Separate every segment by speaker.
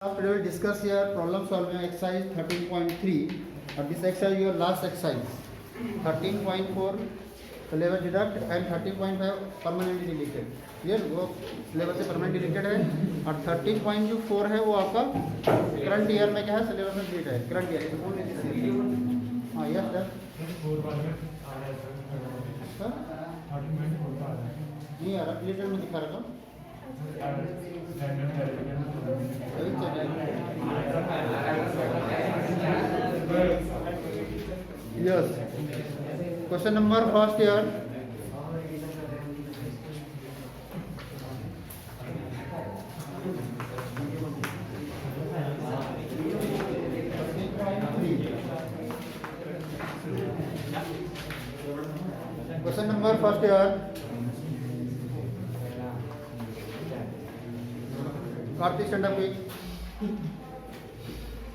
Speaker 1: Today we will discuss here problem solving exercise 13.3 and this exercise your last exercise 13.4 syllabus deduct and 13.5 permanently deleted. Clear? वो syllabus से permanently deleted है और 13.4 है वो आपका current year में क्या है syllabus में deleted है current year. हाँ yes sir. नहीं आ रहा deleted में दिखा रहा था. Yes. Question number first here. Question number first here. Karthi, stand up quick.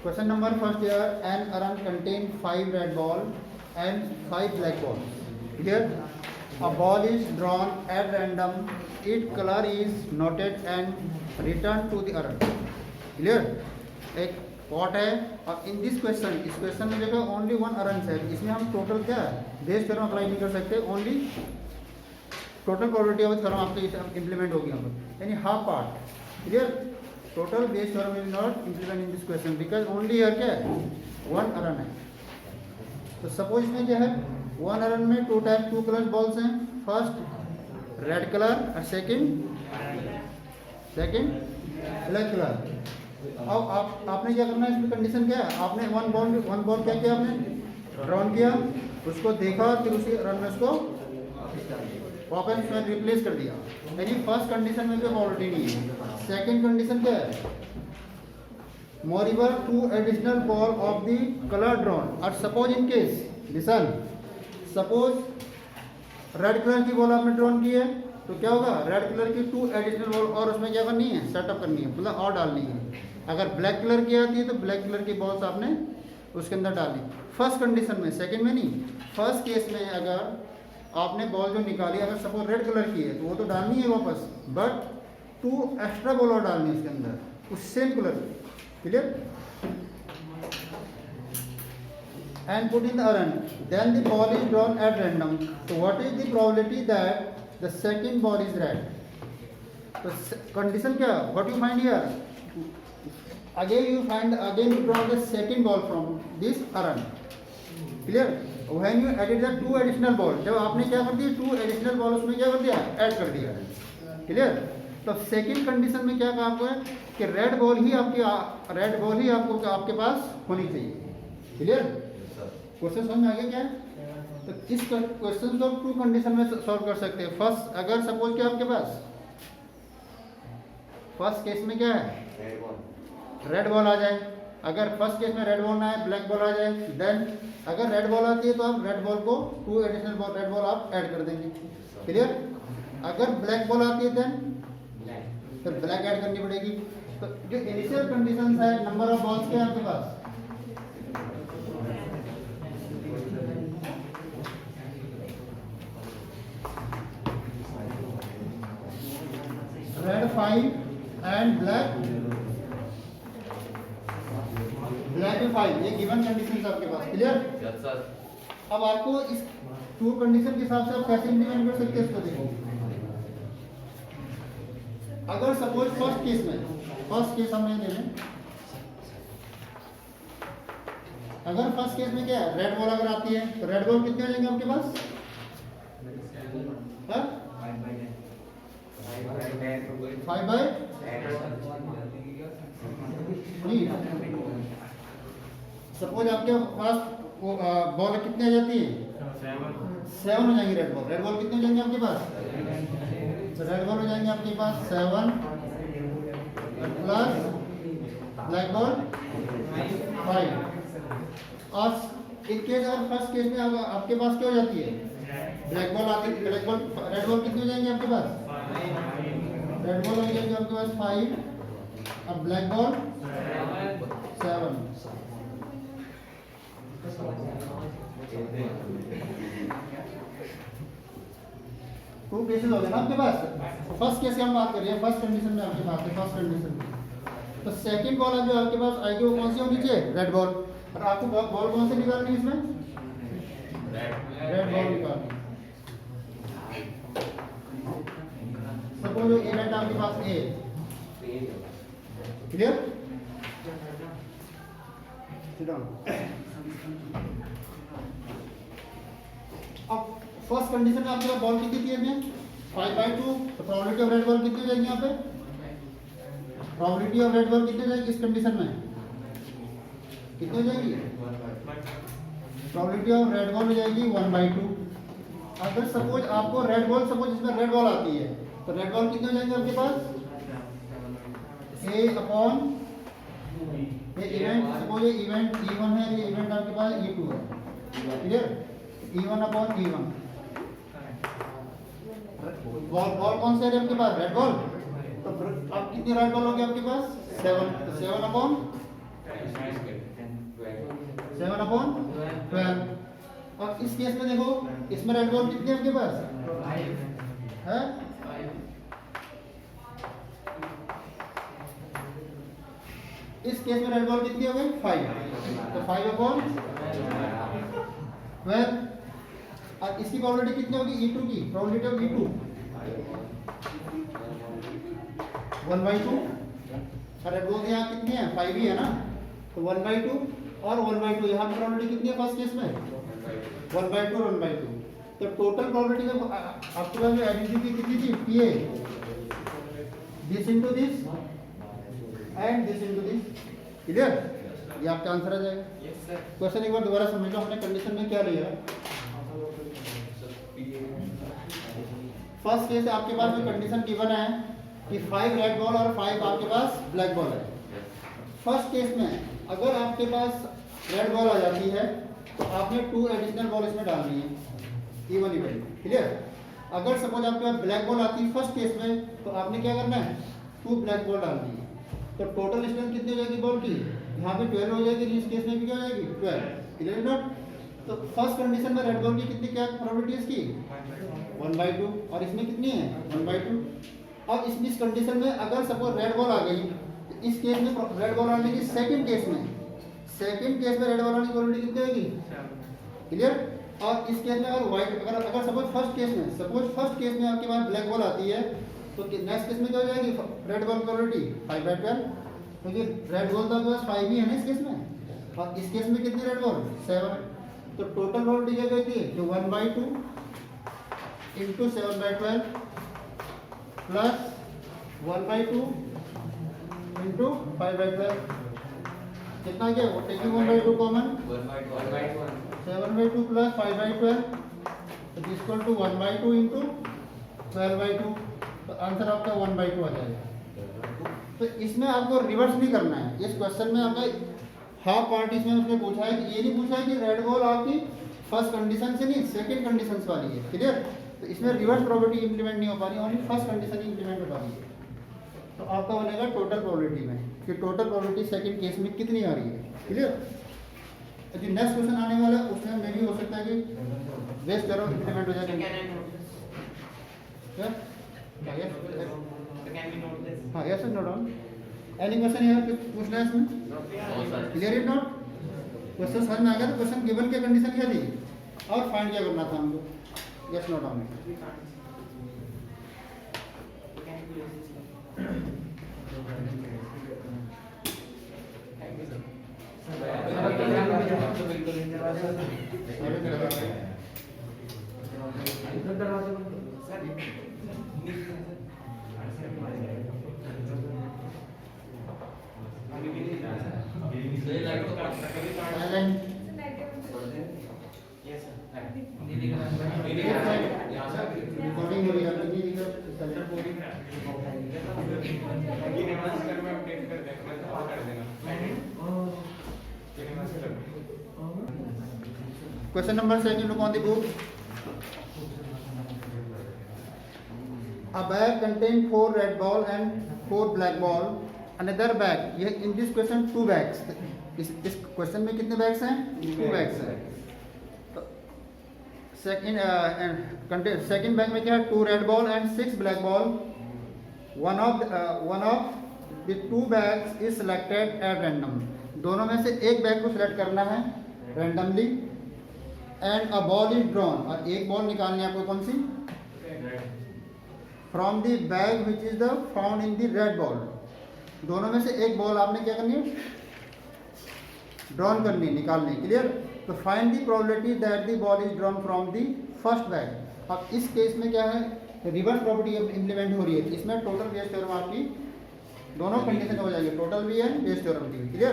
Speaker 1: Question number first here, an urn contains 5 red balls and 5 black balls. Here, a ball is drawn at random, its color is noted and returned to the urn. Clear? एक pot है और इन this question इस question में देखो only one earn है, इसमें हम total क्या है बेस थ्योरम अप्लाई नहीं कर सकते, only total probability of theorem आपके इंप्लीमेंट होगी यहाँ पर, यानी half part. Clear? Total Bayes theorem will not implement in this question because only here क्या है वन अर्न है. तो सपोज इसमें क्या है वन अर्न में टू कलर बॉल्स हैं, फर्स्ट रेड कलर और सेकंड ब्लैक कलर. अब आपने क्या करना है इसमें कंडीशन क्या है, आपने वन बॉल क्या किया आपने ड्रॉन किया, उसको देखा फिर उसी रन में उसको वापस में रिप्लेस कर दिया, यानी फर्स्ट कंडीशन में कोई प्रोबेबिलिटी नहीं है. सेकंड कंडीशन क्या है moreover 2 additional ball of the colour drawn और suppose in case listen suppose red colour की बॉल आपने ड्रॉन की है तो क्या होगा रेड कलर की 2 एडिशनल बॉल और उसमें क्या करनी है सेटअप करनी है, मतलब और डालनी है. अगर ब्लैक कलर की आती है तो ब्लैक कलर की बॉल्स आपने उसके अंदर डाली फर्स्ट कंडीशन में, सेकंड में नहीं. फर्स्ट केस में अगर आपने बॉल जो निकाली अगर सपोज रेड कलर की है तो वो तो डालनी है वापस, बट 2 एक्स्ट्रा बॉल और डालनी है उसके अंदर उस same colour. Clear? And put in the urn then the ball is drawn at random. तो what is the probability that the second ball is red. तो कंडीशन क्या what you find here again you draw the second ball from this urn. Clear? When you added the 2 additional ball, जब आपने क्या कर दिया 2 additional ball उसमें क्या कर दिया ऐड कर दिया. क्लियर? तो सेकंड कंडीशन में क्या कहा आपको है कि रेड बॉल ही आपको आपके पास होनी चाहिए. क्लियर? क्वेश्चन समझ में आ गया क्या है? तो इस क्वेश्चन को 2 कंडीशन में सॉल्व कर सकते हैं. फर्स्ट अगर सपोज क्या आपके पास फर्स्ट केस में क्या है रेड बॉल आ जाए, अगर फर्स्ट केस में रेड बॉल ना आए ब्लैक बॉल आ जाए, देन अगर रेड बॉल आती है तो आप रेड बॉल को 2 एडिशनल बॉल रेड बॉल आप ऐड कर देंगे. क्लियर? अगर ब्लैक बॉल आती है देन फिर ब्लैक ऐड करनी पड़ेगी. तो जो इनिशियल कंडीशंस है नंबर ऑफ बॉल्स के आपके पास रेड 5 एंड ब्लैक 5, ये गिवन कंडीशन है आपके पास. क्लियर? अब आपको इस 2 कंडीशन के हिसाब से आप कैसे इंप्लीमेंट कर सकते हैं इसको देखो. अगर सपोज फर्स्ट केस हमने ले लें, अगर फर्स्ट केस में क्या है रेड बॉल अगर आती है तो रेड बॉल कितने हो जाएंगे आपके पास 5/10 नहीं. सपोज आपके पास बॉल कितने आ जाती है 7 हो जाएंगे. रेड बॉल कितने हो जाएंगे आपके पास रेड बॉल हो जाएंगे आपके पास 7 प्लस ब्लैक बॉल 5. और एक केस अगर फर्स्ट केस में आपके पास क्या हो जाती है ब्लैक बॉल आती है रेड बॉल कितने हो जाएंगे आपके पास रेड बॉल हो जाएंगे आपके पास 5 और ब्लैक बॉल 7. 2 केसेस हो गए ना आपके पास. फर्स्ट केस की हम बात कर रहे हैं, फर्स्ट कंडीशन में आपके पास है. फर्स्ट कंडीशन तो सेकंड बॉल जो आपके पास आएगी वो कौन सी होनी चाहिए? Red ball. और आपको बॉल कौन सी निकालनी है इसमें? रेड बॉल निकालनी। सपोज इवेंट आपके पास ए, क्लियर? Sit down. अब फर्स्ट कंडीशन में आपके पास बॉल कितनी थी इसमें? 5/2। तो प्रोबेबिलिटी ऑफ रेड बॉल कितनी हो जाएगी यहाँ पे? प्रोबेबिलिटी ऑफ रेड बॉल कितनी हो जाएगी इस कंडीशन में? कितनी हो जाएगी? प्रोबेबिलिटी ऑफ रेड बॉल हो जाएगी 1/2। अगर सपोज आपको रेड बॉल, सपोज इसमें रेड बॉल आती है, तो रेड बॉल कितने हो जाएंगे आपके पास? ए अपॉन ये इवेंट, सपोज ये इवेंट E1 है, ये इवेंट आपके पास E2 है, clear? E1 upon E1। Ball कौन सा है आपके पास? Red ball. तो अब कितनी रेड बॉल होगी आपके पास? 7। तो 7/12। और इस केस में देखो, इसमें रेड बॉल कितनी है आपके पास? है? इस केस में रेड बॉल कितनी हो गई? 5। तो 5/12। और इसकी प्रोबेबिलिटी कितनी होगी? E2 की प्रोबेबिलिटी ऑफ E2 1/2। अरे वो यहाँ कितनी है? 5 ही है ना, तो 1/2 और 1/2। यहाँ पर प्रोबेबिलिटी कितनी है फर्स्ट केस में? 1/2 और 1/2। तो टोटल प्रोबेबिलिटी में आपके पास आइडेंटिटी कितनी थी? PA, this into this and this into this, clear? ये आपका आंसर आ जाएगा। क्वेश्चन एक बार दोबारा समझ लो, हमने कंडीशन में क्या लिया। फर्स्ट केस आपके पास जो कंडीशन गिवन है कि 5 रेड बॉल और 5 आपके पास ब्लैक बॉल है। फर्स्ट केस में अगर आपके पास रेड बॉल आ जाती है तो आपने 2 एडिशनल बॉल इसमें डालनी है, E1 इवेंट, क्लियर? अगर सपोज आपके पास ब्लैक बॉल आती है फर्स्ट केस में, तो आपने क्या करना है? 2 ब्लैक बॉल डालनी है। तो टोटल स्ट्रेंथ कितनी हो जाएगी बॉल की? यहाँ पे 12 हो जाएगी, इस केस में भी क्या हो जाएगी? 12, क्लियर नॉट? तो फर्स्ट कंडीशन में रेड बॉल की कितनी क्या प्रोबेबिलिटी इसकी? 1/2। और इसमें कितनी है? 1/2। अब इस कंडीशन में अगर सपोज रेड बॉल आ गई, तो इस केस में रेड बॉल आने की सेकंड केस में रेड बॉल आने की प्रोबेबिलिटी कितनी होगी? क्लियर? और इस केस में अगर व्हाइट, अगर सपोज फर्स्ट केस में आपके पास ब्लैक बॉल आती है, तो नेक्स्ट केस में क्या हो जाएगी? रेड बॉल प्रोबेबिलिटी 5/12, क्योंकि रेड बॉल तो आपके पास 5 ही है ना इस केस में। और इस केस में कितनी रेड बॉल? 7। तो टोटल प्रोबेबिलिटी क्या कहती है? जो 1/2 इंटू 7/12 प्लस 1/2 इंटू 5/12, कितना क्या? Taking 1/2 common, 7/2 plus 5/12 equal to 1/2 into 12/2। तो आंसर आपका 1/2 आ जाएगा। तो इसमें आपको रिवर्स नहीं करना है। इस क्वेश्चन में आपने हाफ पार्ट इसमें उसने पूछा है कि ये नहीं पूछा है कि रेड बॉल आपकी फर्स्ट कंडीशन से नहीं, सेकंड कंडीशन वाली है, क्लियर? तो इसमें रिवर्स प्रोबेबिलिटी इंप्लीमेंट नहीं हो पा रही, ओनली फर्स्ट कंडीशन ही इंप्लीमेंट हो पा रही है। तो आपका बनेगा टोटल प्रोबेबिलिटी में कि टोटल प्रोबेबिलिटी सेकंड केस में कितनी आ रही है, क्लियर? यदि नेक्स्ट क्वेश्चन आने वाला है उसमें मे भी हो सकता है कि वेस्ट करो इंप्लीमेंट हो जाएगा। हाँ, yes note down. Any question यहाँ पे पूछना है इसमें? Clear it not? क्वेश्चन समझ में आ गया? तो क्वेश्चन गिवन की कंडीशन क्या थी और फाइंड क्या करना था हमको? Yes note down. Question number 2, look on the book. A bag contains 4 red ball and 4 black ball. Another bag. In this question 2 bags. इस क्वेश्चन में कितने बैग्स हैं? 2 बैग्स हैं। सेकंड बैग में क्या है? 2 red ball and 6 black ball. One of the two bags is selected at random, दोनों में से एक बैग को सिलेक्ट करना है randomly, and a ball is drawn, और एक बॉल निकालनी है आपको, कौन सी, from the bag which is the found in the red ball, दोनों में से एक बॉल आपने क्या करनी है, ड्रॉन करनी है, निकालनी, क्लियर। तो find the probability that the ball is drawn from the first bag. अब इस केस में क्या है, रिवर्स प्रॉपर्टी इंप्लीमेंट हो रही है, इसमें टोटल बेस थ्योरम आपकी दोनों कंडीशन हो जाएगी, टोटल भी है बेस थ्योरम की, क्लियर।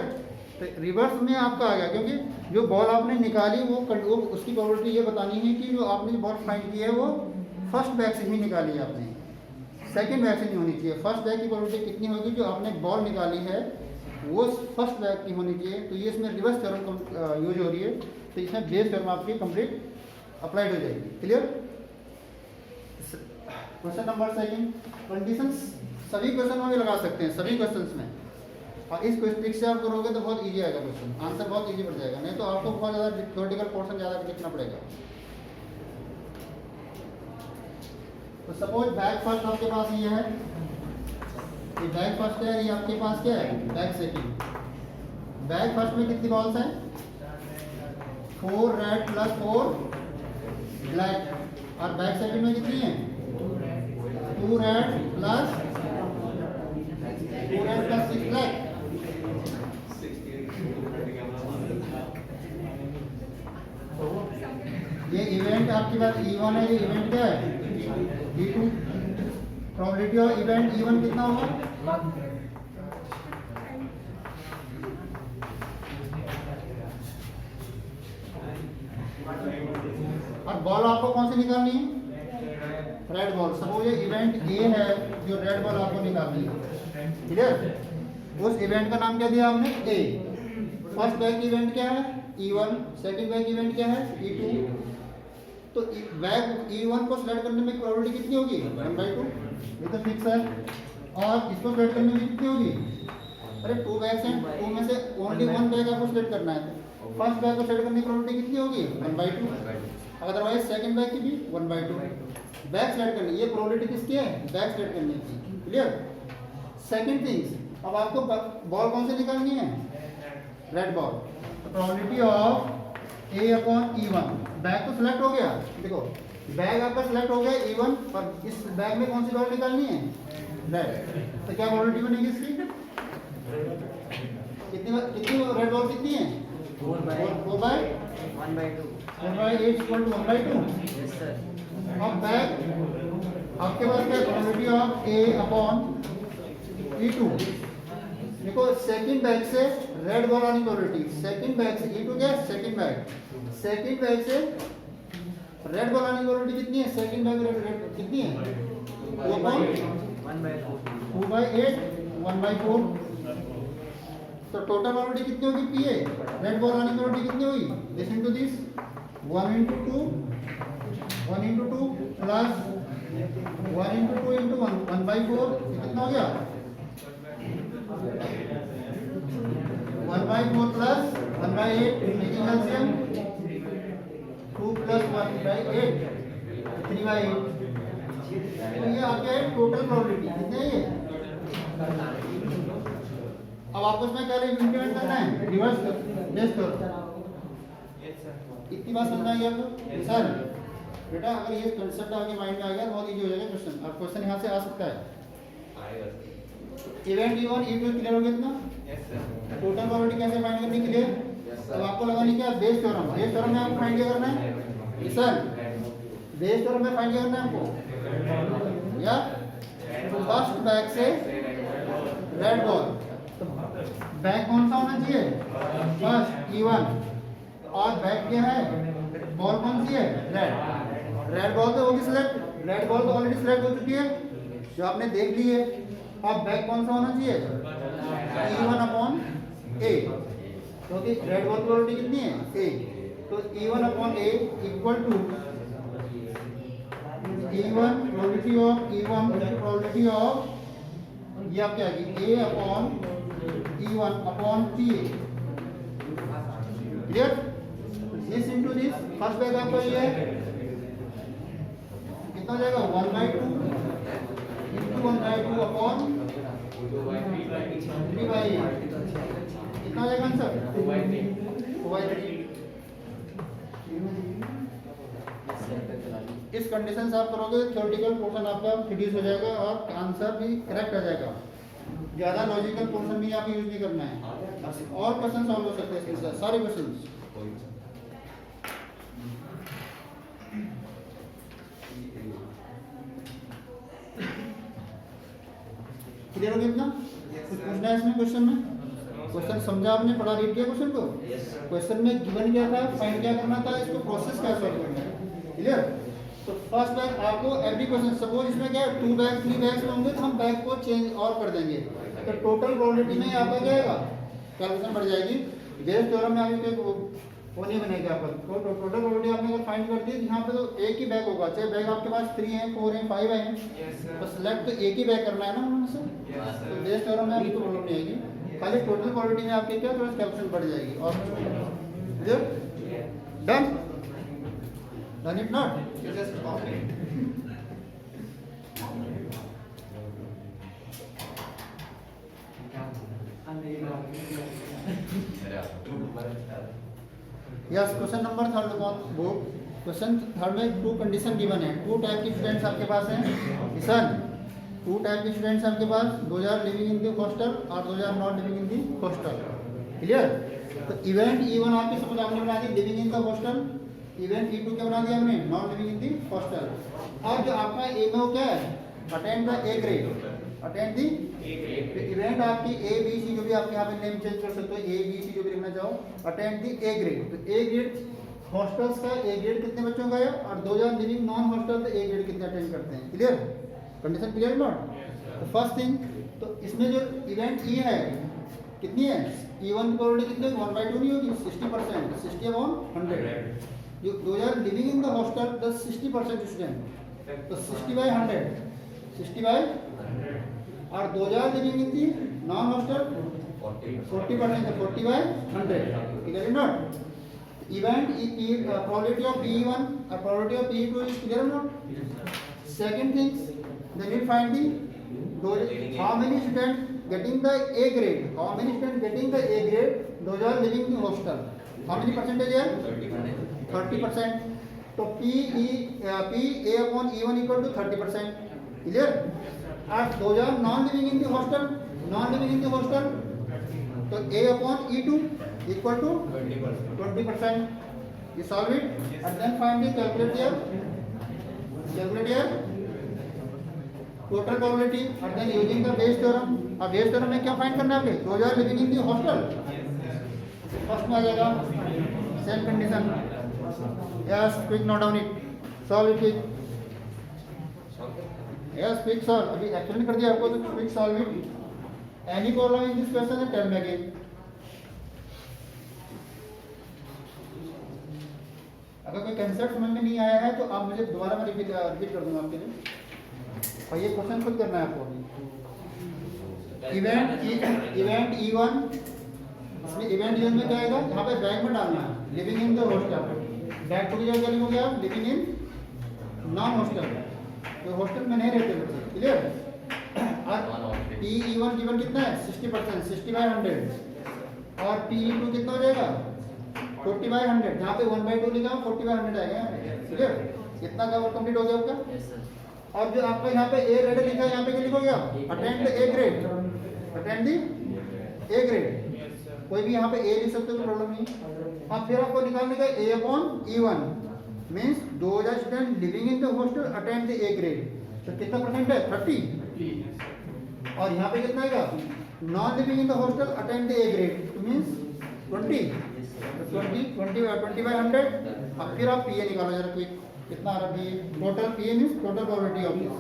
Speaker 1: तो रिवर्स में आपका आ गया, क्योंकि जो बॉल आपने निकाली वो उसकी प्रोबेबिलिटी ये बतानी है कि जो आपने बॉल फाइंड की है वो फर्स्ट बैग से ही निकाली है आपने, सेकंड बैग से नहीं होनी चाहिए। फर्स्ट बैग की प्रोबेबिलिटी कितनी होगी, जो आपने बॉल निकाली है वो फर्स्ट बैग की होनी चाहिए। तो ये इसमें रिवर्स थ्योरम यूज हो रही है, तो इसमें बेस थ्योरम आपकी कंप्लीट अप्लाइड हो जाएगी, clear. Question number second, conditions सभी क्वेश्चन में भी लगा सकते हैं, सभी क्वेश्चंस में, और इस ट्रिक से आप करोगे तो बहुत इजी आएगा क्वेश्चन, आंसर बहुत इजी पड़ जाएगा, नहीं तो आपको बहुत ज़्यादा थ्योरेटिकल पोर्शन ज़्यादा लिखना पड़ेगा। तो सपोज बैग फर्स्ट आपके पास ये है, ये बैग फर्स्ट है, ये आपके पास क्या है, बैग सेकंड। बैग फर्स्ट में कितनी बॉल्स हैं, 4 रेड प्लस 4 ब्लैक, और बैग सेकंड में कितनी है, 2 रेड प्लस 6 ब्लैक। ये इवेंट आपकी बात E1 है, ये इवेंट क्या है, E2। Probability of event E1 कितना होगा, और बॉल आपको कौन सी निकालनी है, रेड बॉल। सपोज ये इवेंट A है, जो रेड बॉल आपको निकालनी है, क्लियर। उस इवेंट का नाम क्या दिया हमने, A। फर्स्ट बैग इवेंट क्या है, E1, सेकंड बैग इवेंट क्या है, E2। तो बैग E1 को सिलेक्ट करने में प्रोबेबिलिटी कितनी होगी, 1/2, ये तो फिक्स है। और इसको सिलेक्ट करने में कितनी होगी, अरे 2 बैग्स हैं, 2 में से ओनली 1 बैग आपको सिलेक्ट करना है, तो फर्स्ट बैग को सिलेक्ट करने की प्रोबेबिलिटी कितनी होगी, 1/2, अदरवाइज सेकंड बैग की भी 1/2। बैग सेलेक्ट करनी, ये प्रोबेबिलिटी किसकी है, बैग सेलेक्ट करने की, क्लियर। सेकंड थिंग्स, अब आपको बॉल कौन सी निकालनी है, रेड बॉल। तो प्रोबेबिलिटी ऑफ A/E1, बैग तो सिलेक्ट हो गया, देखो बैग आपका सिलेक्ट हो गया E1, और इस बैग में कौन सी बॉल निकालनी है, रेड। तो क्या प्रोबेबिलिटी बनेगी इसकी, कितनी रेड बॉल कितनी है, 4/1/2, 4/8 = 1/2। अब बैग आपके पास क्या, प्रोबेबिलिटी ऑफ A/E2। देखो सेकंड बैग से रेड बॉल आने की प्रोबेबिलिटी, सेकंड बैग से E2 क्या है, सेकंड बैग से रेड बॉल आने की प्रोबेबिलिटी कितनी है, सेकंड बैग रेड कितनी है, 2/8 1/4। तो टोटल प्रोबेबिलिटी कितनी होगी PA, रेड बॉल आने की प्रोबेबिलिटी कितनी होगी, लिसन टू दिस, 1 × 2 प्लस 1 × 2 × 1/4, कितना हो गया, 1/4 प्लस 1/8, मेकिंग एलसीएम 2 + 1/8, 3/8। तो ये आपके टोटल प्रोबेबिलिटी कितने है ये। अब आपको इसमें क्या इंप्लीमेंट करना है, रिवर्स बेस थ्योरम। इतनी बात समझ आई आपको सर, बेटा अगर ये कंसेप्ट आपके माइंड में आ गया तो बहुत इजी हो जाएगा क्वेश्चन। अब क्वेश्चन यहाँ से आ सकता है, इवेंट E1 E2 क्लियर हो गया इतना, टोटल प्रोबेबिलिटी कैसे फाइंड करनी, क्लियर। अब आपको लगानी क्या, बेस थ्योरम। बेस थ्योरम में आपको फाइंड क्या करना है सर, बेस थ्योरम में फाइंड क्या करना है आपको, या फर्स्ट बैग से रेड बॉल, तो बैग कौन सा होना चाहिए, फर्स्ट E1, और बैग क्या है, बॉल कौन सी है, रेड बॉल तो होगी सिलेक्ट, रेड बॉल तो ऑलरेडी सिलेक्ट हो चुकी है जो आपने देख ली है। अब बैग कौन सा होना चाहिए, E1/A, क्योंकि रेड बॉल प्रोबेबिलिटी कितनी है, A। तो E1/A equal to E1 probability of E1 probability of, ये आप क्या आएगी, A/E1/PA, clear. This into this, first bag आपका ये है, कितना हो जाएगा, 1/2 × 1/2 अपॉन 3/8 कितना हो जाएगा आंसर? 2/3। इस कंडीशन से आप करोगे थ्योरेटिकल पोर्शन आपका रिड्यूस हो जाएगा और आंसर भी करेक्ट आ जाएगा। ज़्यादा लॉजिकल पोर्शन भी आपको यूज नहीं करना है। और क्वेश्चन सॉल्व हो सकते हैं इसके साथ, सारे क्वेश्चन। क्लियर हो गया इतना? कुछ पूछना है इसमें क्वेश्चन में? क्वेश्चन समझा आपने, पढ़ा, रीड किया क्वेश्चन को? क्वेश्चन में गिवन क्या था, फाइंड क्या करना था, इसको प्रोसेस क्या सॉल्व करना है। क्लियर? तो फर्स्ट बैग आपको एवरी क्वेश्चन, सपोज इसमें क्या है 2 बैग 3 बैग्स में होंगे तो हम बैग को चेंज और कर देंगे, तो टोटल प्रोबेबिलिटी में आपका क्या आएगा, कैलकुलेशन बढ़ जाएगी। बेस थ्योरम में आगे वो नहीं बनेगा आपका, तो टोटल प्रोबेबिलिटी आपने अगर फाइंड कर दी तो यहाँ पे तो एक ही बैग होगा, चाहे बैग आपके पास 3 है 4 है 5 है, तो सिलेक्ट तो एक ही बैग करना है ना उनमें से। तो बेस थ्योरम में आपको प्रॉब्लम नहीं आएगी, खाली टोटल प्रोबेबिलिटी में आपके क्या थोड़ा कैलकुलेशन बढ़ जाएगी। और done done it not yes. Question number third book, question third में 2 कंडीशन गिवन है। 2 टाइप के स्टूडेंट्स आपके पास हैं किसान, 2 टाइप के स्टूडेंट्स आपके पास, 2000 लिविंग इन दी हॉस्टल और 2000 not living in the hostel. Clear? तो इवेंट E1 आपके समझ आपने बना दी living in the hostel, event E2 क्या बना दिया हमने, not living in the hostel. और जो आपका ए में वो क्या है, attend the A grade, attend the event आपकी ए बी सी जो भी आपके यहाँ पे नेम चेंज कर सकते हो, ए बी सी जो भी लिखना चाहो, अटेंड दी ए ग्रेड। तो ए ग्रेड हॉस्टल्स का ए ग्रेड कितने बच्चों का है, और 2000 लिविंग नॉन हॉस्टल तो ए ग्रेड कितने अटेंड करते हैं। क्लियर? Condition clear not? तो फर्स्ट थिंग, तो इसमें जो इवेंट ई है कितनी है, E1 की प्रोबेबिलिटी कितनी, 1/2 नहीं होगी, 60%, 60/100। जो 2000 living in the hostel plus 60% student, तो 60/100, 60/100, और 2000 living in the non hostel 40%, 40/100। ठीक है not? Event probability of PE1 और probability of PE2 is clear not? Second thing, then you find the how many students getting the A grade, how many students getting the A grade, those are living in hostel, how many percentage है, 30%। तो PA upon E1 equal to 30%। Clear? और 2000 non living in the hostel, non living in the hostel, तो A upon E2 equal to 20%। you solve it and then find the calculate here total probability and then using the Bayes theorem। अब Bayes theorem में क्या find करना है आपके, 2000 living in the hostel, first में आ जाएगा same condition. Yes quick note down it, solve it. Yes quick solve, अभी एक्चुअली कर दिया आपको तो quick solve it. Any problem in this question tell me again. अगर कोई कंसेप्ट समझ में नहीं आया है तो आप मुझे दोबारा मैं रिपीट कर दूंगा आपके लिए, और ये क्वेश्चन खुद करना है आपको। इवेंट E1, इसमें इवेंट E1 में क्या आएगा, यहाँ पे बैग में डालना है living in the hostel, bag को क्या लिखोगे आप, लिविंग इन नॉन हॉस्टल, तो हॉस्टल में नहीं रहते बच्चे। क्लियर? और PE1 गिवन कितना है, 60%, 60/100, और PE2 कितना हो जाएगा, 40/100, यहाँ पे 1/2 लिखा 40/100 आएगा। क्लियर? इतना का वर्क कंप्लीट हो गया आपका। और जो आपका यहाँ पे ए ग्रेड लिखा है, यहाँ पे क्या लिखोगे आप, attend A grade, attend the A grade, कोई भी यहाँ पे ए लिख सकते हो, प्रॉब्लम नहीं। अब फिर आपको निकालने का A upon E1 means 2000 student living in the hostel attend the A grade, तो कितना परसेंट है, 30। और यहाँ पे कितना आएगा, non living in the hostel attend the A grade means 20, 20/100। अब फिर आप PA निकालो जरा क्विक, कितना आ रहा है, total PA means total probability of this.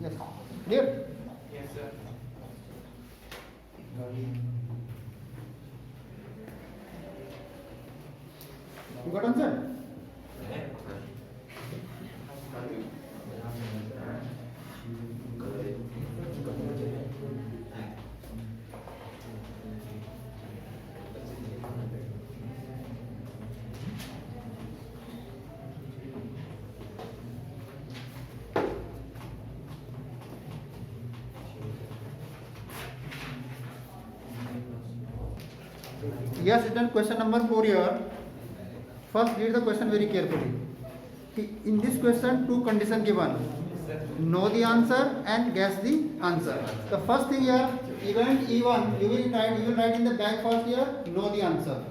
Speaker 1: Yes clear?
Speaker 2: Yes sir.
Speaker 1: You got answer? Yes, written question number 4 here. First, read the question very carefully. In this question, two conditions given: know the answer and guess the answer. The first thing here, event E1, you will write in the back first here, know the answer.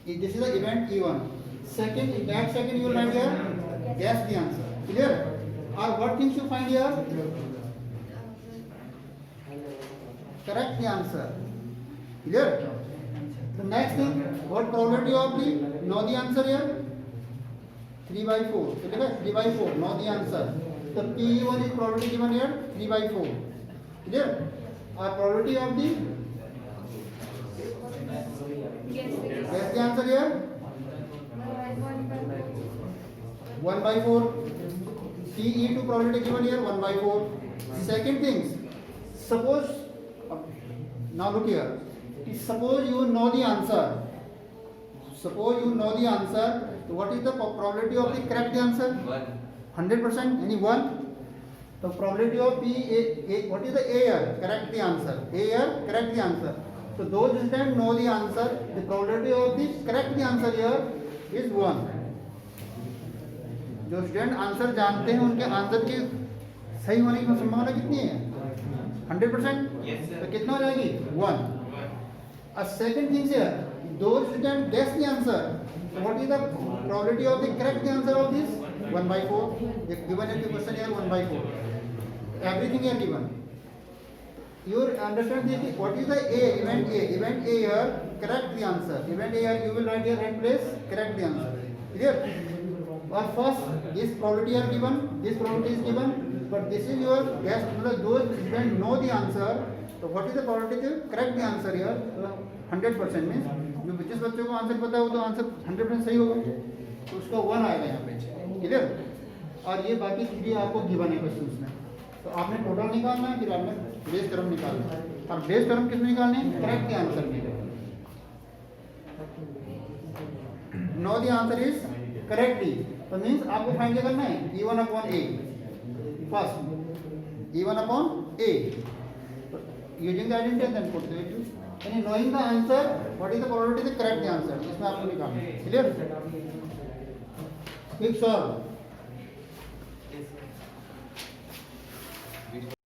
Speaker 1: This is the event E1. Second, in back second, you will write here, guess the answer. Clear? Or what things you find here? Correct the answer. Clear? The next thing, what probability of the know the answer here? 3 by 4. So, 3 by 4, know the answer. The PE1 is probability given here 3 by 4. Clear? Our probability of the guess the answer here 1 by 4. PE2 probability given here 1 by 4. Second thing, suppose now look here. Suppose you know the answer. Suppose you know the answer. So what is the probability of the correct answer? 100%. Any one? The probability of P, what is the A here? Correct the answer. A here, correct the answer. So those students know the answer. The probability of the correct the answer here is 1. जो student answer जानते हैं उनके answer के सही होने की संभावना कितनी है? 100%. तो कितना हो जाएगी? 1. A second thing here, those students guess the answer. So what is the probability of the correct answer of this? 1 by 4. Given in the question here 1 by 4. Everything here given. You understand this? What is the A? Event A. Event A here, correct the answer. Event A here, you will write here right place, correct the answer. Clear? Or first, this probability are given, this probability is given, but this is your guess. Those students know the answer. So what is the probability to correct the answer here? 100% means जो जिस बच्चों को answer पता हो तो answer 100% सही होगा, तो उसका 1 आएगा यहाँ पे. क्लियर? और ये बाकी 3 आपको गिवन है क्वेश्चन में. तो आपने टोटल निकालना है, फिर आपने बेस टर्म निकालना है. और बेस टर्म किसमें निकालने हैं? करेक्ट द आंसर में. Know the answer is correctly. तो मीन्स आपको फाइंड करना है E1 upon A. First, E1 upon A. Using the identity then put the value. And knowing the answer, what is the probability to correct the answer? इसमें आपको निकालना है. Clear? Quick solve.